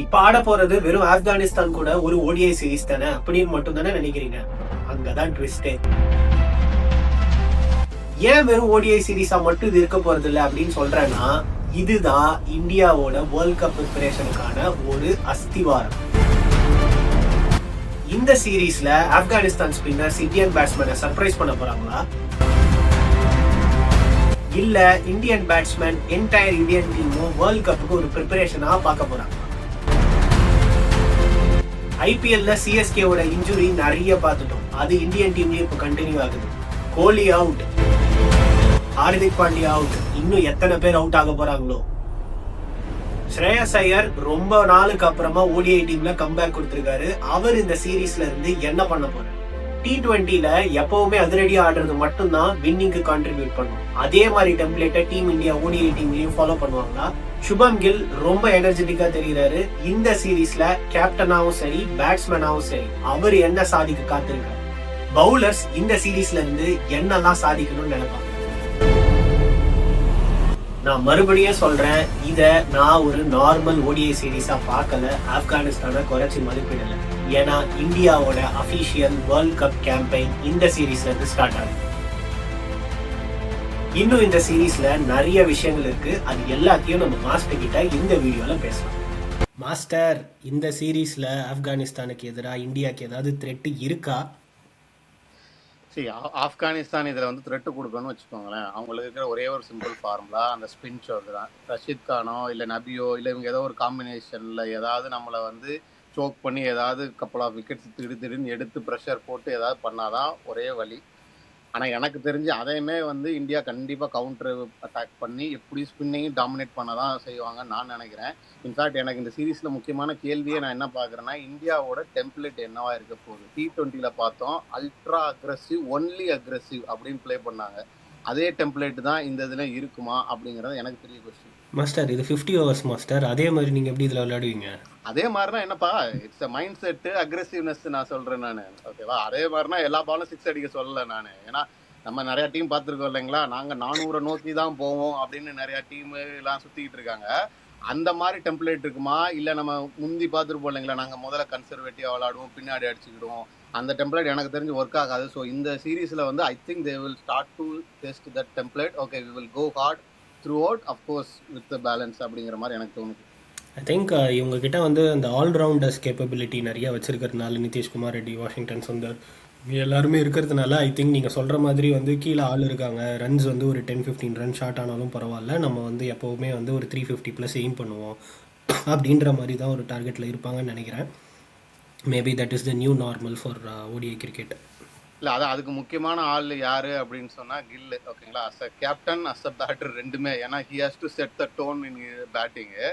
இப்ப ஆட போறது வெறும் ஆப்கானிஸ்தான் கூட ஒரு ஓடிஐ சீரிஸ் தானே அப்படின்னு மட்டும் தானே நினைக்கிறீங்க. அங்கதான் ட்விஸ்டே. ஏன் வெறும் ஓடிஐ சீரிஸா மட்டும் இது இருக்க போறது இல்லை அப்படின்னு சொல்றேன்னா, இதுதான் இந்தியாவோட வேர்ல்ட் கப் ப்ரிப்பரேஷனுக்கான ஒரு அஸ்திவாரம். இந்த சீரீஸ்ல ஆப்கானிஸ்தான் ஸ்பின்னர்ஸ் இந்தியன் பேட்ஸ்மேனை சர்ப்ரைஸ் பண்ண போறாங்களா, இல்ல இந்தியன் பேட்ஸ்மேன் என்டையர் இந்தியன் டீமும் வேர்ல்ட் கப்புக்கு ஒரு ப்ரிப்பரேஷனா பார்க்க போறாங்க? ஐபிஎல்ல சிஎஸ்கேவோட இன்ஜுரி நிறைய பார்த்துட்டோம். அது இந்தியன் டீம்லயும் இப்ப கண்டினியூ ஆகுது. கோலி அவுட், ஹார்திக் பாண்டியா அவுட், இன்னும் எத்தனை பேர் அவுட் ஆக போறாங்களோ. ஸ்ரேயஸ் ஐயர் ரொம்ப நாளுக்கு அப்புறமா ஓடிஐ டீம்ல கம்பேக் கொடுத்திருக்காரு. அவர் இந்த சீரீஸ்ல இருந்து என்ன பண்ண போறாரு? T20ல எப்பவுமே அதிரடியா ஆடுறது மட்டும்தான் வின்னிங்க்கு கான்ட்ரிபியூட் பண்ணும். அதே மாதிரி டெம்ப்ளேட்டை டீம் இந்தியா ஓடிஐ டீம்லயும் ஃபாலோ பண்ணுவாங்களா? சுபம் கில் ரொம்ப எனர்ஜெட்டிக்கா தெரிகிறாரு. இந்த சீரீஸ்ல கேப்டனாவும் சரி பேட்ஸ்மேனாவும் சரி அவர் என்ன சாதிக்க காத்திருக்காரு? பவுலர்ஸ் இந்த சீரீஸ்ல இருந்து என்னெல்லாம் சாதிக்கணும்னு நினைப்பாங்க? நான் மறுபடியும் சொல்றேன், இத நான் ஒரு நார்மல் ஓடிஐ சீரீஸா பார்க்கல, ஆப்கானிஸ்தானை குறைச்சி மதிப்பிடல. ஏன்னா இந்தியாவோட அபிஷியல் வேர்ல்ட் கப் கேம்பெயின் இந்த சீரீஸ்ல இருந்து ஸ்டார்ட் ஆகுது. இன்னும் இந்த சீரீஸ்ல நிறைய விஷயங்கள் இருக்கு. அது எல்லாத்தையும் நம்ம மாஸ்டர் கிட்ட இந்த வீடியோல பேசலாம். மாஸ்டர், இந்த சீரீஸ்ல ஆப்கானிஸ்தானுக்கு எதிராக இந்தியாவுக்கு ஏதாவது த்ரெட் இருக்கா? சரி, ஆப்கானிஸ்தான் இதில் வந்து த்ரெட்டு கொடுக்கணும்னு வச்சுக்கோங்களேன். அவங்களுக்கு இருக்கிற ஒரே ஒரு சிம்பிள் ஃபார்முலா அந்த ஸ்பின் ஷோக்கு தான். ரஷீத் கானோ இல்லை நபியோ இல்லை இவங்க ஏதோ ஒரு காம்பினேஷனில் ஏதாவது நம்மளை வந்து சோக் பண்ணி ஏதாவது கப்பல் ஆஃப் விக்கெட்ஸ் திடீர்னு எடுத்து ப்ரெஷர் போட்டு ஏதாவது பண்ணாதான் ஒரே வழி. ஆனால் எனக்கு தெரிஞ்சு அதையுமே வந்து இந்தியா கண்டிப்பாக கவுண்டர் அட்டாக் பண்ணி எப்படி ஸ்பின்னையும் டாமினேட் பண்ண தான் செய்வாங்கன்னு நான் நினைக்கிறேன். இன்ஃபேக்ட் எனக்கு இந்த சீரீஸில் முக்கியமான கேள்வியை நான் என்ன பார்க்குறேன்னா, இந்தியாவோட டெம்ப்ளேட் என்னவா இருக்க போகுது. T20ல பார்த்தோம், அல்ட்ரா அக்ரெசிவ், ஒன்லி அக்ரெசிவ் அப்படின்னு ப்ளே பண்ணாங்க. அதே டெம்ப்ளேட் தான் இந்த இதில் இருக்குமா அப்படிங்கிறது எனக்கு பெரிய கொஸ்டின். மாஸ்டர், இது 50 ஓவர்ஸ் மாஸ்டர். அதே மாதிரி நீங்க எப்படி இதுல விளையாடுவீங்க? அதே மாதிரினா என்னப்பா, இட்ஸ் மைண்ட் செட்டு, அக்ரெசிவ்னஸ் நான் சொல்றேன் நான். ஓகேவா? அதே மாதிரினா எல்லா பாலும் 6 அடிக்க சொல்லலை நான். ஏன்னா நம்ம நிறைய டீம் பார்த்துருக்கோம் இல்லைங்களா, நாங்கள் 400 நோக்கி தான் போவோம் அப்படின்னு நிறைய டீம் எல்லாம் சுத்திக்கிட்டு இருக்காங்க. அந்த மாதிரி டெம்ப்ளேட் இருக்குமா, இல்லை நம்ம முந்தி பார்த்துருப்போம் இல்லைங்களா, நாங்கள் முதல்ல கன்சர்வேட்டிவாக விளையாடுவோம், பின்னாடி அடிச்சுக்கிடுவோம். அந்த டெம்ப்ளேட் எனக்கு தெரிஞ்சு ஒர்க் ஆகாது. ஸோ இந்த சீரீஸில் வந்து I think they will start to test that template. Okay, we will go hard throughout, of course with the balance அப்படிங்கிற மாதிரி எனக்கு தோணுது. ஐ திங்க் இவங்க கிட்ட வந்து அந்த ஆல்ரவுண்டர்ஸ் கேப்பபிலிட்டி நிறைய வச்சிருக்கிறதுனால, நிதிஷ்குமார் ரெட்டி, வாஷிங்டன் சுந்தர் எல்லாருமே இருக்கிறதுனால, ஐ திங்க் நீங்கள் சொல்கிற மாதிரி வந்து கீழே ஆள் இருக்காங்க. ரன்ஸ் வந்து ஒரு 10-15 ரன் ஷார்ட் ஆனாலும் பரவாயில்ல, நம்ம வந்து எப்போவுமே வந்து ஒரு 350+ எய்ம் பண்ணுவோம் அப்படின்ற மாதிரி தான் ஒரு டார்கெட்டில் இருப்பாங்கன்னு நினைக்கிறேன். Maybe that is the new normal for ODI cricket. இல்லை, அதான் அதுக்கு முக்கியமான ஆள் யார் அப்படின்னு சொன்னால் கில்லு. ஓகேங்களா? As a captain, as a batter ரெண்டுமே. ஏன்னா he has to set the tone in batting.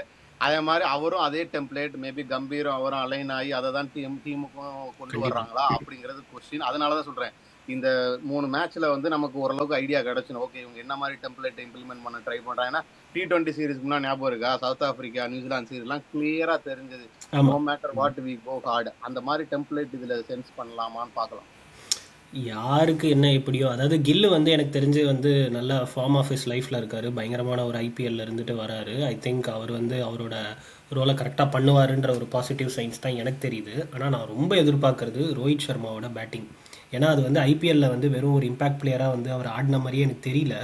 அதே மாதிரி அவரும் அதே டெம்ப்ளேட், மேபி கம்பீரம் அவரும் அலைன் ஆகி அதை தான் டீமுக்கும் கொண்டு வர்றாங்களா அப்படிங்கிறது கொஸ்டின். அதனால தான் சொல்கிறேன், இந்த 3 மேட்ச்சில் வந்து நமக்கு ஓரளவுக்கு ஐடியா கிடச்சிடும். ஓகே, இவங்க என்ன மாதிரி டெம்ப்ளேட் இம்ப்ளிமெண்ட் பண்ண ட்ரை பண்ணுறாங்க. ஏன்னா T20 சீரீஸ்க்கு முன்னாடி ஞாபகம் இருக்கா, சவுத் ஆஃப்ரிக்கா, நியூசிலாந்து சீரீஸ்லாம் கிளியராக தெரிஞ்சது. No matter what we go hard. அந்த மாதிரி டெம்ப்ளேட் இதில் சென்ஸ் பண்ணலாமான்னு பார்க்கலாம். யாருக்கு என்ன எப்படியோ, அதாவது கில்லு வந்து எனக்கு தெரிஞ்சு வந்து நல்ல ஃபார்ம் ஆஃப் ஹிஸ் லைஃப்பில் இருக்கார். பயங்கரமான ஒரு ஐபிஎல்ல இருந்துட்டு வராரு. ஐ திங்க் அவர் வந்து அவரோட ரோலை கரெக்டாக பண்ணுவாருன்ற ஒரு பாசிட்டிவ் சைன்ஸ் தான் எனக்கு தெரியுது. ஆனால் நான் ரொம்ப எதிர்பார்க்கறது ரோஹித் சர்மாவோட பேட்டிங். ஏன்னா அது வந்து ஐபிஎல்ல வந்து வெறும் ஒரு இம்பாக்ட் பிளேயராக வந்து அவர் ஆடின மாதிரியே எனக்கு தெரியல.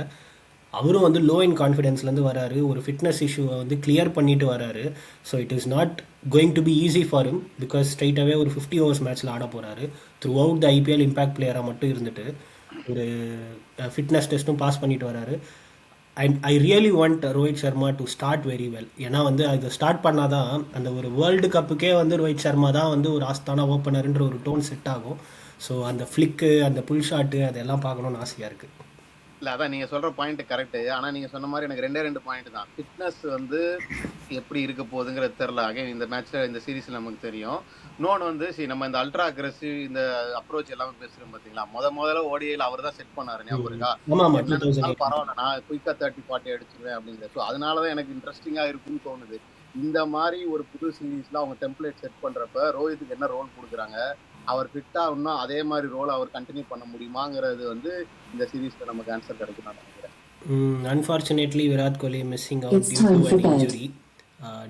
அவரும் வந்து லோ இன் கான்ஃபிடென்ஸ்லேருந்து வராரு, ஒரு ஃபிட்னஸ் இஷ்யூவை வந்து கிளியர் பண்ணிட்டு வராரு. So it is not going to be easy for him, because ஸ்ட்ரைட்டாகவே ஒரு 50 ஓவர்ஸ் மேட்ச்சில் ஆட போகிறாரு. Throughout the IPL impact பிளேயராக மட்டும் இருந்துட்டு ஒரு ஃபிட்னஸ் டெஸ்ட்டும் பாஸ் பண்ணிட்டு வராரு. And I really want Rohit Sharma to start very well. ஏன்னா வந்து அது ஸ்டார்ட் பண்ணால் தான் அந்த ஒரு வேர்ல்டு கப்புக்கே வந்து ரோஹித் சர்மா தான் வந்து ஒரு ஆஸ்தான ஓப்பனர்ன்ற ஒரு டோன் செட் ஆகும். ஸோ அந்த ஃப்ளிக்கு, அந்த புல் ஷாட்டு, அதெல்லாம் பார்க்கணுன்னு ஆசையாக இருக்குது. இல்லை, அதான் நீங்கள் சொல்கிற பாயிண்ட் கரெக்டு. ஆனால் நீங்கள் சொன்ன மாதிரி எனக்கு 2 பாயிண்ட் தான். ஃபிட்னஸ் வந்து எப்படி இருக்க போகுதுங்கிறது தெரில. அகைன் இந்த மேட்ச்சில், இந்த சீரீஸில் நமக்கு தெரியும். இன்னொன்று வந்து நம்ம இந்த அல்ட்ரா அக்ரெசிவ் இந்த அப்ரோச் எல்லாமே பேசுகிறோம் பார்த்தீங்களா, முதல்ல ஓடிஐயில் அவர் தான் செட் பண்ணார். ஞாபகம் இருக்கா? பரவாயில்ல, நான் குயிக்காக 30-40 அடிச்சிருவேன் அப்படிங்கிறது. ஸோ அதனால தான் எனக்கு இன்ட்ரெஸ்டிங்காக இருக்குன்னு தோணுது. இந்த மாதிரி ஒரு புது சீரீஸில் அவங்க டெம்ப்ளேட் செட் பண்ணுறப்ப ரோஹித்துக்கு என்ன ரோல் கொடுக்குறாங்க, அவர் ஃபிட்டாக இன்னும் அதே மாதிரி ரோல் அவர் கண்டினியூ பண்ண முடியுமாங்கிறது வந்து இந்த சீரீஸில் நமக்கு ஆன்சர் கிடைக்கும் நான் நினைக்கிறேன். Unfortunately, Virat Kohli missing out due to an injury.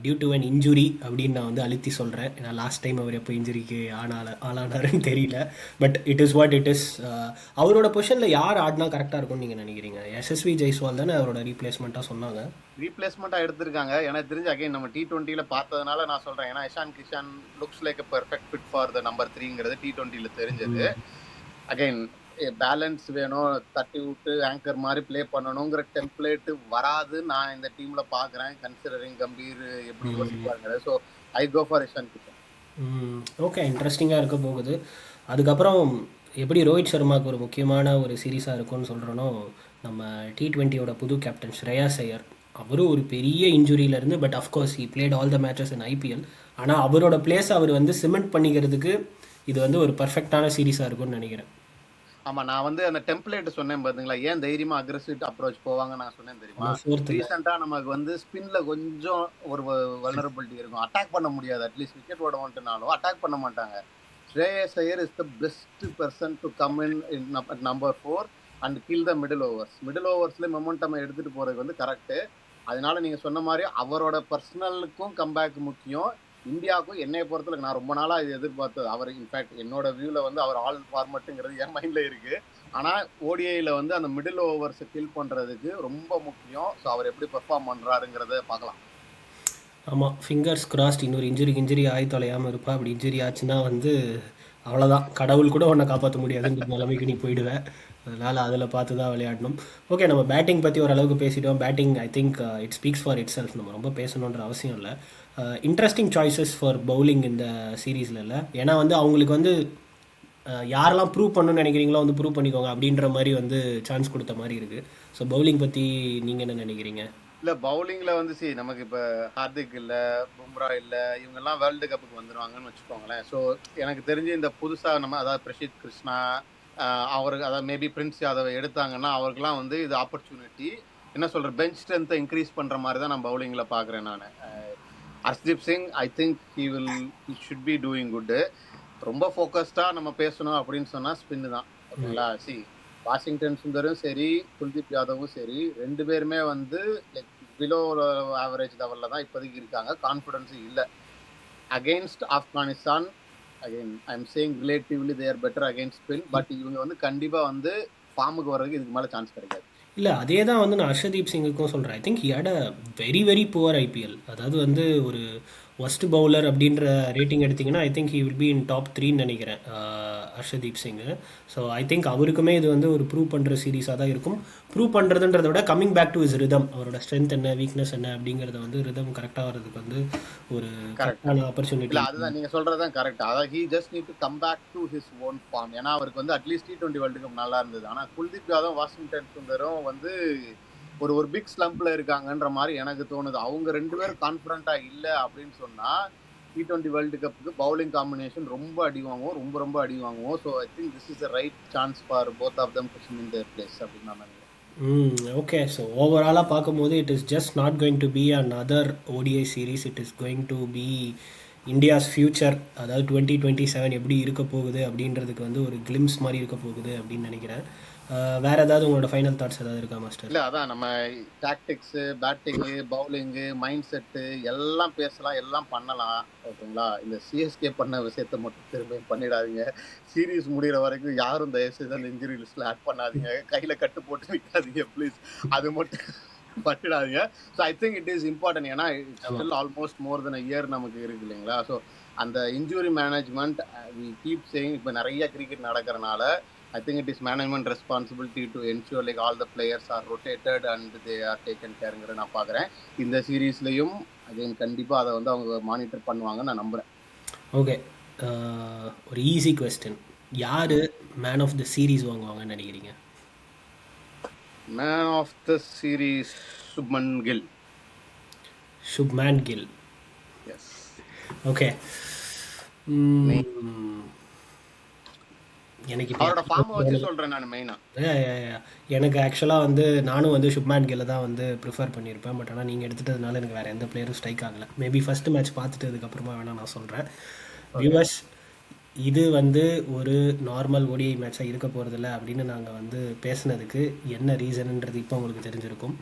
Due to an injury அப்படின்னு நான் வந்து அழுத்தி சொல்கிறேன். ஏன்னா லாஸ்ட் டைம் அவர் எப்போ இன்ஜுரிக்கு ஆளானாருன்னு தெரியல. But it is what it is. அவரோட பொசிஷனில் யார் ஆடினா கரெக்டாக இருக்கும்னு நீங்கள் நினைக்கிறீங்க? எஸ்எஸ்வி ஜெய்ஸ்வால் தானே அவரோட ரீப்ளேஸ்மெண்ட்டாக சொன்னாங்க. ரீப்ளேஸ்மெண்ட்டாக எடுத்திருக்காங்க. எனக்கு தெரிஞ்சு அகைன் நம்ம T20ல பார்த்ததுனால நான் சொல்கிறேன். ஏன்னா Ishan Kishan looks like a perfect fit for the number 3ங்கிறது T20ல தெரிஞ்சது. அகைன் பேலன்ஸ் வேணும், தட்டி விட்டு ஆங்கர் மாதிரி ப்ளே பண்ணணுங்கிற டெம்ப்ளேட்டு வராது நான் இந்த டீம்ல பார்க்குறேன், கன்சிடரிங் கம்பீர் எப்படி யோசிப்பாருங்கிறது. So I go for Ishan Kishan. Okay, இன்ட்ரெஸ்டிங்காக இருக்க போகுது. அதுக்கப்புறம் எப்படி ரோஹித் சர்மாவுக்கு ஒரு முக்கியமான ஒரு சீரீஸாக இருக்கும்னு சொல்கிறனோ, நம்ம T20யோட புது கேப்டன் ஸ்ரேயாஸ் ஐயர், அவரும் ஒரு பெரிய இன்ஜுரியிலேருந்து, but of course he played all the matches in IPL. ஆனால் அவரோட பிளேஸ் அவர் வந்து சிமெண்ட் பண்ணிக்கிறதுக்கு இது வந்து ஒரு பர்ஃபெக்டான சீரீஸாக இருக்கும்னு நினைக்கிறேன். ஆமாம், நான் வந்து அந்த டெம்ப்ளேட் சொன்னேன் பார்த்தீங்களா, ஏன் தைரியமாக அக்ரெசிவ் அப்ரோச் போவாங்க நான் சொன்னேன் தெரியுமா? ரீசெண்டாக நமக்கு வந்து ஸ்பின்ல கொஞ்சம் ஒரு வல்னரபிலிட்டி இருக்கும், அட்டாக் பண்ண முடியாது. அட்லீஸ்ட் விக்கெட் ஓட வந்துட்டுனாலும் அட்டாக் பண்ண மாட்டாங்க. Shreyas Iyer is the best person to come in number 4 and kill the middle overs. Middle ஓவர்ஸ்ல மொமெண்டம் எடுத்துட்டு போறது வந்து கரெக்டு. அதனால நீங்க சொன்ன மாதிரி அவரோட பர்சனலுக்கும் கம்பேக் முக்கியம், இந்தியாவுக்கும். என்னைய பொறுத்தவரை நான் ரொம்ப நாளாக இது எதிர்பார்த்தது. அவர் இன்ஃபேக்ட் என்னோட வியூவில் வந்து அவர் ஆல் ஃபார்மட்டுங்கிறது என் மைண்டில் இருக்குது. ஆனால் ஓடிஐயில் வந்து அந்த மிடில் ஓவர்ஸை ஃபில் பண்ணுறதுக்கு ரொம்ப முக்கியம். ஸோ அவர் எப்படி பெர்ஃபார்ம் பண்ணுறாருங்கிறத பார்க்கலாம். ஆமாம், ஃபிங்கர்ஸ் கிராஸ்ட். இன்னொரு இன்ஜுரி ஆகி தொலையாமல் இருப்பா. அப்படி இன்ஜுரி ஆச்சுன்னா வந்து அவ்வளோதான், கடவுள் கூட உன்னை காப்பாற்ற முடியாதுன்ற நிலைமைக்கு நீ போயிடுவேன். அதனால் அதில் பார்த்து தான் விளையாடணும். ஓகே, நம்ம பேட்டிங் பற்றி ஓரளவுக்கு பேசிட்டோம். Batting I think it speaks for it self. நம்ம ரொம்ப பேசணுன்ற அவசியம் இல்லை. இன்ட்ரெஸ்டிங் சாய்ஸஸ் ஃபார் பவுலிங் இந்த சீரீஸில் இல்லை. ஏன்னா வந்து அவங்களுக்கு வந்து யாரெல்லாம் ப்ரூவ் பண்ணணும்னு நினைக்கிறீங்களோ வந்து ப்ரூவ் பண்ணிக்கோங்க அப்படின்ற மாதிரி வந்து சான்ஸ் கொடுத்த மாதிரி இருக்குது. ஸோ பவுலிங் பற்றி நீங்கள் என்ன நினைக்கிறீங்க? இல்லை, பவுலிங்கில் வந்து நமக்கு இப்போ ஹார்திக் இல்லை, பும்ரா இல்லை, இவங்கெல்லாம் வேர்ல்டு கப்புக்கு வந்துடுவாங்கன்னு வச்சுக்கோங்களேன். ஸோ எனக்கு தெரிஞ்சு இந்த புதுசாக நம்ம அதாவது பிரசித் கிருஷ்ணா அவருக்கு, அதாவது மேபி பிரின்ஸ் யாதவை எடுத்தாங்கன்னா அவருக்கெல்லாம் வந்து இது ஆப்பர்ச்சுனிட்டி. என்ன சொல்கிற, பெஞ்ச் ஸ்ட்ரென்த்தை இன்க்ரீஸ் பண்ணுற மாதிரி தான் நான் பவுலிங்கில் பார்க்குறேன். நான் Harshdeep Singh I think he should be doing good. ரொம்ப ஃபோக்கஸ்டாக நம்ம பேசணும் அப்படின்னு சொன்னால் ஸ்பின்னு தான். ஓகேங்களா? வாஷிங்டன் சுந்தரும் சரி, குல்தீப் யாதவும் சரி, ரெண்டு பேருமே வந்து லைக் பிலோ ஆவரேஜ் லெவலில் தான் இப்போதைக்கு இருக்காங்க. கான்ஃபிடன்ஸும் இல்லை. Against Afghanistan again I am saying relatively they are better against spin. But இவங்க வந்து கண்டிப்பாக வந்து ஃபார்முக்கு வர்றதுக்கு இதுக்கு மேலே சான்ஸ் கிடைக்காது. இல்லை, அதே தான் வந்து நான் ஹர்ஷதீப் சிங்குக்கும் சொல்கிறேன். I think he had a very very poor IPL. அதாவது வந்து ஒரு ஒஸ்ட் பவுலர் அப்படின்ற ரேட்டிங் எடுத்திங்கன்னா I think he will be in top 3ன்னு நினைக்கிறேன் Harshdeep Singh. So I think அவருக்குமே இது வந்து ஒரு ப்ரூவ் பண்ணுற சீரீஸாக தான் இருக்கும். ப்ரூவ் பண்ணுறதுன்றத விட coming back to his rhythm, அவரோட ஸ்ட்ரென்த் என்ன, வீக்னஸ் என்ன அப்படிங்கிறத வந்து ரிதம் கரெக்டாக வர்றதுக்கு வந்து ஒரு கரெக்டான ஆப்பர்ச்சுனிட்டி. அதுதான் நீங்கள் சொல்கிறது தான் கரெக்ட். அதாவது he just need to come back to his own form. ஏன்னா அவருக்கு வந்து அட்லீஸ்ட் T20 வேர்ல்டு கப் நல்லா இருந்தது. ஆனால் குல்தீப் யாதவ், வாஷிங்டன் சுந்தரும் வந்து ஒரு பிக் ஸ்லம்பில் இருக்காங்கன்ற மாதிரி எனக்கு தோணுது. அவங்க ரெண்டு பேரும் கான்ஃபிடண்ட்டாக இல்லை அப்படின்னு சொன்னால் T20 வேர்ல்டு கப்புக்கு பவுலிங் காம்பினேஷன் ரொம்ப அடி வாங்குவோம், ரொம்ப ரொம்ப அடி வாங்குவோம். So I think this is the right chance for both of them to win in their place அப்படின்னு நான் நினைக்கிறேன். ஓகே, ஸோ ஓவராலாக பார்க்கும்போது it is just not going to be another ODI series. It is going to be India's future. அதாவது 2027 எப்படி இருக்க போகுது அப்படின்றதுக்கு வந்து ஒரு கிளிம்ஸ் மாதிரி இருக்க போகுது அப்படின்னு நினைக்கிறேன். வேறு ஏதாவது உங்களோட ஃபைனல் தாட்ஸ் ஏதாவது இருக்கா மாஸ்டர்? இல்லை, அதான் நம்ம tactics, batting, bowling, mind set எல்லாம் பேசலாம், எல்லாம் பண்ணலாம். ஓகேங்களா? இந்த சிஎஸ்கே பண்ண விஷயத்த மட்டும் திரும்ப பண்ணிடாதீங்க. சீரீஸ் முடிகிற வரைக்கும் யாரும் தயவுசெய்து அந்த இன்ஜுரி லிஸ்ட்டில் ஆட் பண்ணாதீங்க. கையில் கட்டு போட்டு நிற்காதீங்க ப்ளீஸ். அது மட்டும் பண்ணிடாதீங்க. So I think it is important. ஏன்னா still almost more than a year நமக்கு இருக்கு இல்லைங்களா? ஸோ அந்த injury management we keep saying. இப்போ நிறைய கிரிக்கெட் நடக்கிறனால I think it is management responsibility to ensure like all the players are rotated and they are taken careங்கிற நான் பார்க்குறேன். இந்த சீரீஸ்லையும் அகைன் கண்டிப்பாக அதை வந்து அவங்க மானிட்டர் பண்ணுவாங்கன்னு நான் நம்புகிறேன். ஓகே, ஒரு ஈஸி கொஸ்டின். யார் மேன் ஆஃப் த சீரீஸ் வாங்குவாங்கன்னு நினைக்கிறீங்க? Man of the series Shubman Gill. Shubman Gill. Yes. Okay, எனக்கு அவரோட ஃபார்மை வச்சு சொல்கிறேன் நான் மெயினாக. எனக்கு ஆக்சுவலாக வந்து நானும் வந்து சுப்மன் கில்லை தான் வந்து ப்ரிஃபர் பண்ணியிருப்பேன். பட் ஆனால் நீங்கள் எடுத்துட்டதுனால எனக்கு வேறு எந்த பிளேயரும் ஸ்ட்ரைக் ஆகலை. மேபி ஃபஸ்ட்டு மேட்ச் பார்த்துட்டு அதுக்கப்புறமா வேணால் நான் சொல்கிறேன். வியூவர்ஸ், இது வந்து ஒரு நார்மல் ODI மேட்சாக இருக்க போகிறதில்ல அப்படின்னு நாங்கள் வந்து பேசுனதுக்கு என்ன ரீசனுன்றது இப்போ உங்களுக்கு தெரிஞ்சிருக்கும்.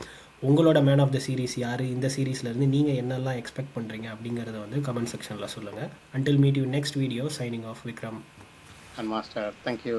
உங்களோட மேன் ஆஃப் த சீரிஸ் யார், இந்த சீரீஸ்லேருந்து நீங்கள் என்னெல்லாம் எக்ஸ்பெக்ட் பண்ணுறீங்க அப்படிங்கிறத வந்து கமெண்ட் செக்ஷனில் சொல்லுங்கள். until meet you next video, signing off, Vikram And Master, thank you.